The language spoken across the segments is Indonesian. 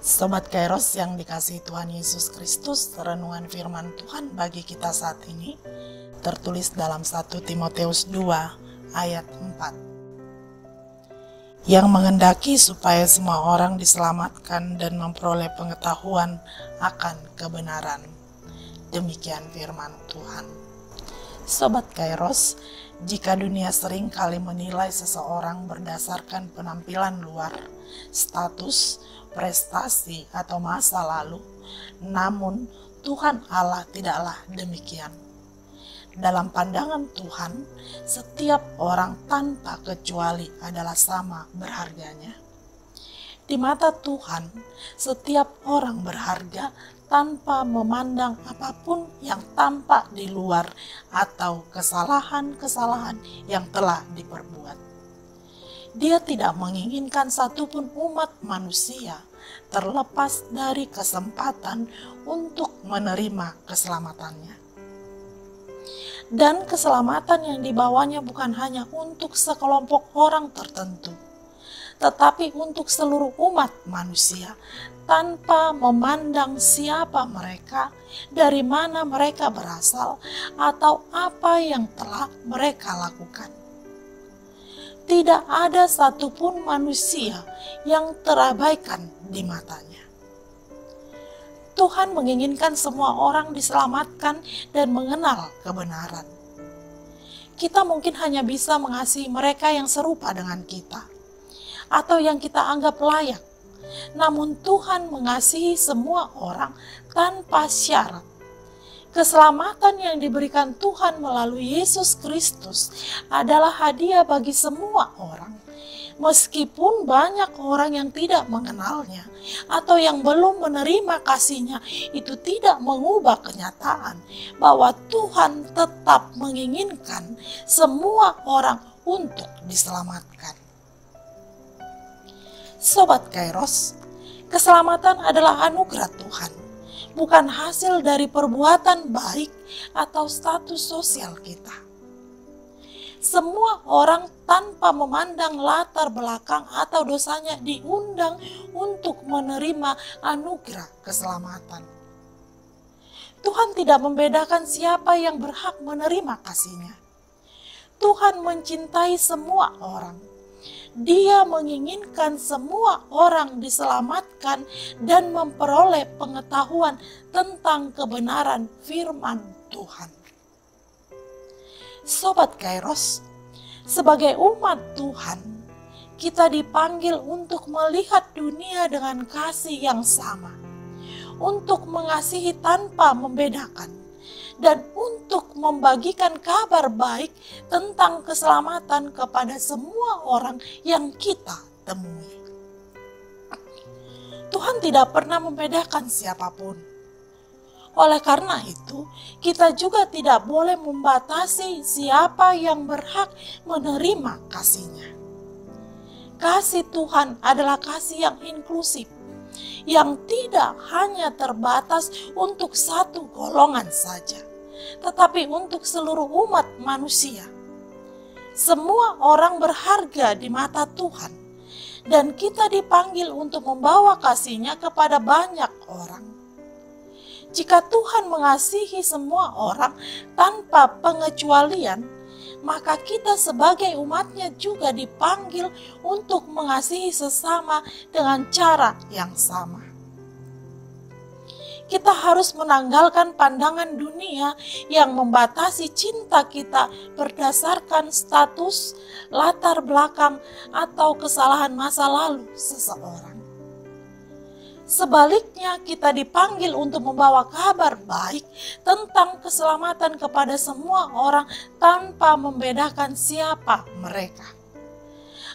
Sobat Kairos yang dikasihi Tuhan Yesus Kristus, renungan firman Tuhan bagi kita saat ini tertulis dalam 1 Timotius 2 ayat 4. Yang menghendaki supaya semua orang diselamatkan dan memperoleh pengetahuan akan kebenaran. Demikian firman Tuhan. Sobat Kairos, jika dunia sering kali menilai seseorang berdasarkan penampilan luar, status, prestasi, atau masa lalu, namun Tuhan Allah tidaklah demikian. Dalam pandangan Tuhan, setiap orang tanpa kecuali adalah sama berharganya. Di mata Tuhan, setiap orang berharga tanpa memandang apapun yang tampak di luar atau kesalahan-kesalahan yang telah diperbuat. Dia tidak menginginkan satupun umat manusia terlepas dari kesempatan untuk menerima keselamatannya. Dan keselamatan yang dibawanya bukan hanya untuk sekelompok orang tertentu, tetapi untuk seluruh umat manusia tanpa memandang siapa mereka, dari mana mereka berasal, atau apa yang telah mereka lakukan. Tidak ada satupun manusia yang terabaikan di matanya. Tuhan menginginkan semua orang diselamatkan dan mengenal kebenaran. Kita mungkin hanya bisa mengasihi mereka yang serupa dengan kita, atau yang kita anggap layak. Namun Tuhan mengasihi semua orang tanpa syarat. Keselamatan yang diberikan Tuhan melalui Yesus Kristus adalah hadiah bagi semua orang. Meskipun banyak orang yang tidak mengenalnya atau yang belum menerima kasih-Nya, itu tidak mengubah kenyataan bahwa Tuhan tetap menginginkan semua orang untuk diselamatkan. Sobat Kairos, keselamatan adalah anugerah Tuhan, bukan hasil dari perbuatan baik atau status sosial kita. Semua orang tanpa memandang latar belakang atau dosanya diundang untuk menerima anugerah keselamatan. Tuhan tidak membedakan siapa yang berhak menerima kasih-Nya. Tuhan mencintai semua orang. Dia menginginkan semua orang diselamatkan dan memperoleh pengetahuan tentang kebenaran firman Tuhan. Sobat Kairos, sebagai umat Tuhan, kita dipanggil untuk melihat dunia dengan kasih yang sama, untuk mengasihi tanpa membedakan, dan untuk membagikan kabar baik tentang keselamatan kepada semua orang yang kita temui. Tuhan tidak pernah membedakan siapapun. Oleh karena itu, kita juga tidak boleh membatasi siapa yang berhak menerima kasih-Nya. Kasih Tuhan adalah kasih yang inklusif, yang tidak hanya terbatas untuk satu golongan saja, tetapi untuk seluruh umat manusia. Semua orang berharga di mata Tuhan, dan kita dipanggil untuk membawa kasih-Nya kepada banyak orang. Jika Tuhan mengasihi semua orang tanpa pengecualian, maka kita sebagai umat-Nya juga dipanggil untuk mengasihi sesama dengan cara yang sama. Kita harus menanggalkan pandangan dunia yang membatasi cinta kita berdasarkan status, latar belakang, atau kesalahan masa lalu seseorang. Sebaliknya, kita dipanggil untuk membawa kabar baik tentang keselamatan kepada semua orang tanpa membedakan siapa mereka.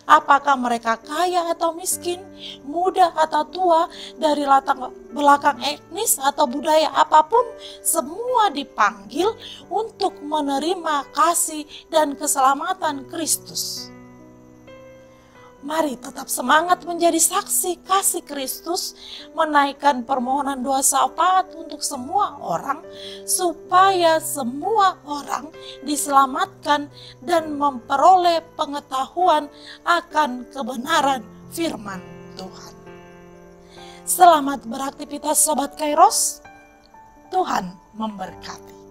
Apakah mereka kaya atau miskin, muda atau tua, dari latar belakang etnis atau budaya apapun, semua dipanggil untuk menerima kasih dan keselamatan Kristus. Mari tetap semangat menjadi saksi kasih Kristus, menaikkan permohonan doa syafaat untuk semua orang, supaya semua orang diselamatkan dan memperoleh pengetahuan akan kebenaran firman Tuhan. Selamat beraktivitas Sobat Kairos. Tuhan memberkati.